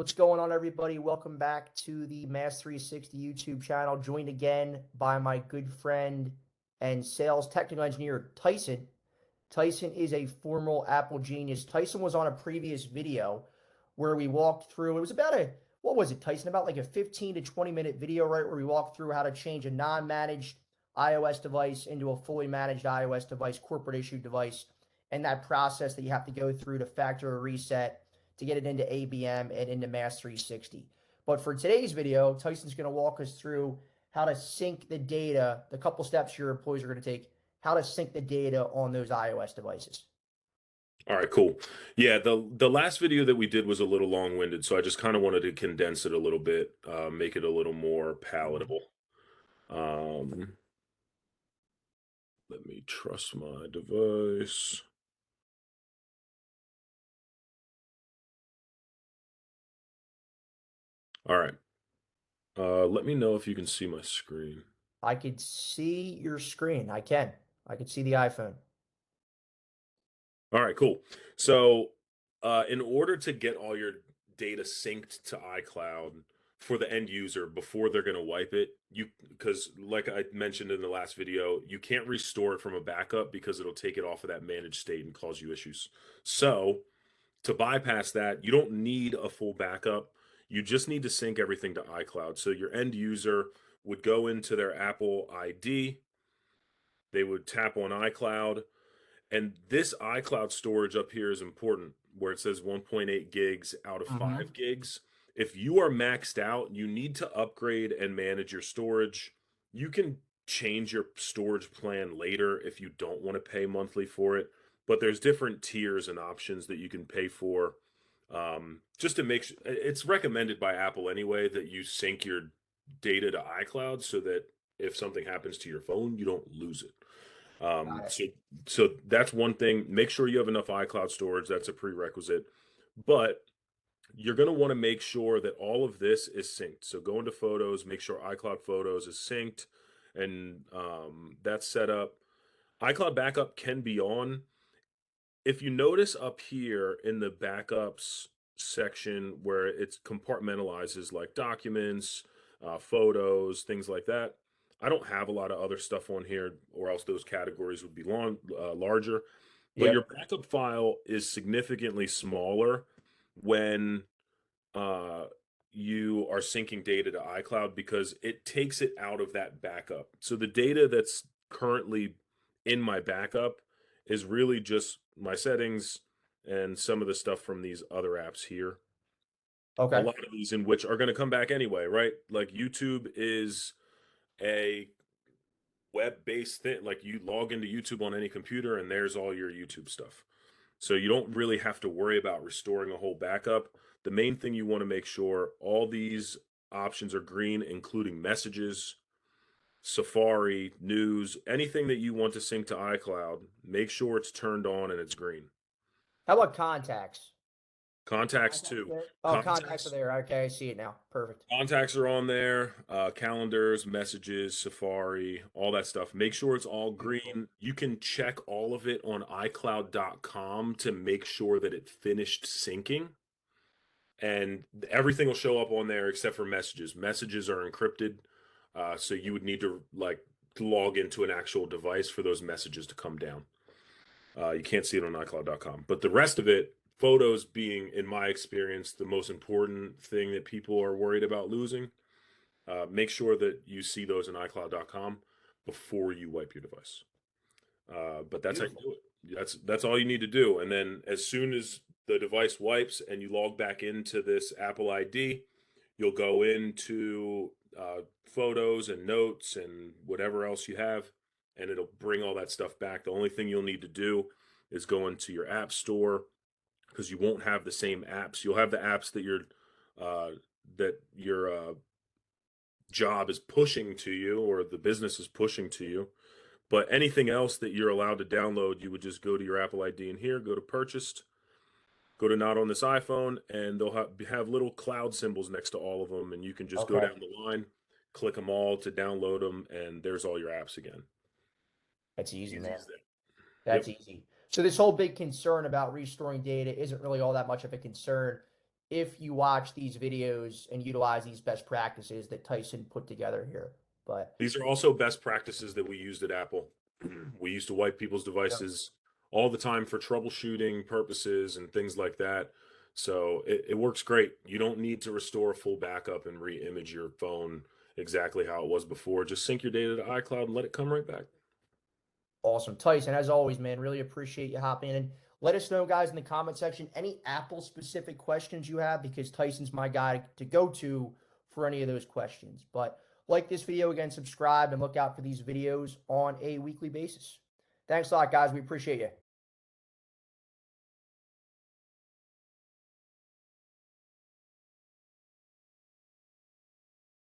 What's going on, everybody? Welcome back to the MaaS360 YouTube channel. Joined again by my good friend and sales technical engineer, Tyson. Tyson is a former Apple genius. Tyson was on a previous video where we walked through, it was about what was it, Tyson? About like a 15 to 20-minute video, right? Where we walked through how to change a non-managed iOS device into a fully managed iOS device, corporate issued device, and that process that you have to go through to factor a reset to get it into ABM and into MaaS360. But for today's video, Tyson's going to walk us through how to sync the data, the couple steps your employees are going to take, how to sync the data on those iOS devices. All right, cool. Yeah, the last video that we did was a little long-winded, so I just kind of wanted to condense it a little bit, make it a little more palatable. Um, Let me trust my device. All right. Let me know if you can see my screen. I could see your screen. I can. I could see the iPhone. All right, cool. So, in order to get all your data synced to iCloud for the end user before they're going to wipe it, because like I mentioned in the last video, you can't restore it from a backup because it'll take it off of that managed state and cause you issues. So, to bypass that, you don't need a full backup. You just need to sync everything to iCloud. So, your end user would go into their Apple ID, they would tap on iCloud, and this iCloud storage up here is important, where it says 1.8 gigs out of 5 gigs. If you are maxed out, you need to upgrade and manage your storage. You can change your storage plan later if you don't want to pay monthly for it, but there's different tiers and options that you can pay for. Just to make sure, it's recommended by Apple anyway that you sync your data to iCloud so that if something happens to your phone, you don't lose it. Um, Got it. so so that's one thing. Make sure you have enough iCloud storage. That's a prerequisite. But you're going to want to make sure that all of this is synced. So go into Photos, make sure iCloud Photos is synced, and that's set up. iCloud backup can be on. If you notice up here in the backups section where it's compartmentalizes like documents, photos, things like that. I don't have a lot of other stuff on here, or else those categories would be larger. But your Yep. backup file is significantly smaller when uh, you are syncing data to iCloud because it takes it out of that backup. So the data that's currently in my backup is really just my settings and some of the stuff from these other apps here. A Okay. lot of these in which are going to come back anyway, right? Like YouTube is a web-based thing. Like you log into YouTube on any computer and there's all your YouTube stuff. So you don't really have to worry about restoring a whole backup. The main thing you want to make sure all these options are green, including messages, Safari, news, anything that you want to sync to iCloud, make sure it's turned on and it's green. How about contacts? Contacts Contacts too. there? Oh, contacts are Contacts there. Okay, I see it now. Perfect. Contacts are on there, calendars, messages, Safari, all that stuff. Make sure it's all Beautiful. green. You can check all of it on iCloud.com to make sure that it finished syncing, and everything will show up on there except for messages. Messages are encrypted, so you would need to log into an actual device for those messages to come down. You can't see it on iCloud.com, but the rest of it, photos being, in my experience, the most important thing that people are worried about losing. Make sure that you see those in iCloud.com before you wipe your device. But that's how you Beautiful. do it. That's all you need to do. And then as soon as the device wipes and you log back into this Apple ID, you'll go into photos and notes and whatever else you have, and it'll bring all that stuff back. The only thing you'll need to do is go into your app store because you won't have the same apps. You'll have the apps uh, that your job is pushing to you or the business is pushing to you. But anything else that you're allowed to download, you would just go to your Apple ID in here, go to purchased, go to not on this iPhone, and they'll have little cloud symbols next to all of them, and you can just go Okay. down the line, click them all to download them, and there's all your apps again. That's easy, Easy man. as that. That's Yep. easy. So this whole big concern about restoring data isn't really all that much of a concern. if you watch these videos and utilize these best practices that Tyson put together here. But These are also best practices that we used at Apple. We used to wipe people's yeah, devices all the time for troubleshooting purposes and things like that. So it works great. You don't need to restore a full backup and re-image your phone exactly how it was before. Just sync your data to iCloud and let it come right back. awesome. Tyson, as always, man, really appreciate you hopping in. And let us know, guys, in the comment section, any Apple specific questions you have, because Tyson's my guy to go to for any of those questions. But like this video again, subscribe, and look out for these videos on a weekly basis. Thanks a lot, guys. We appreciate you.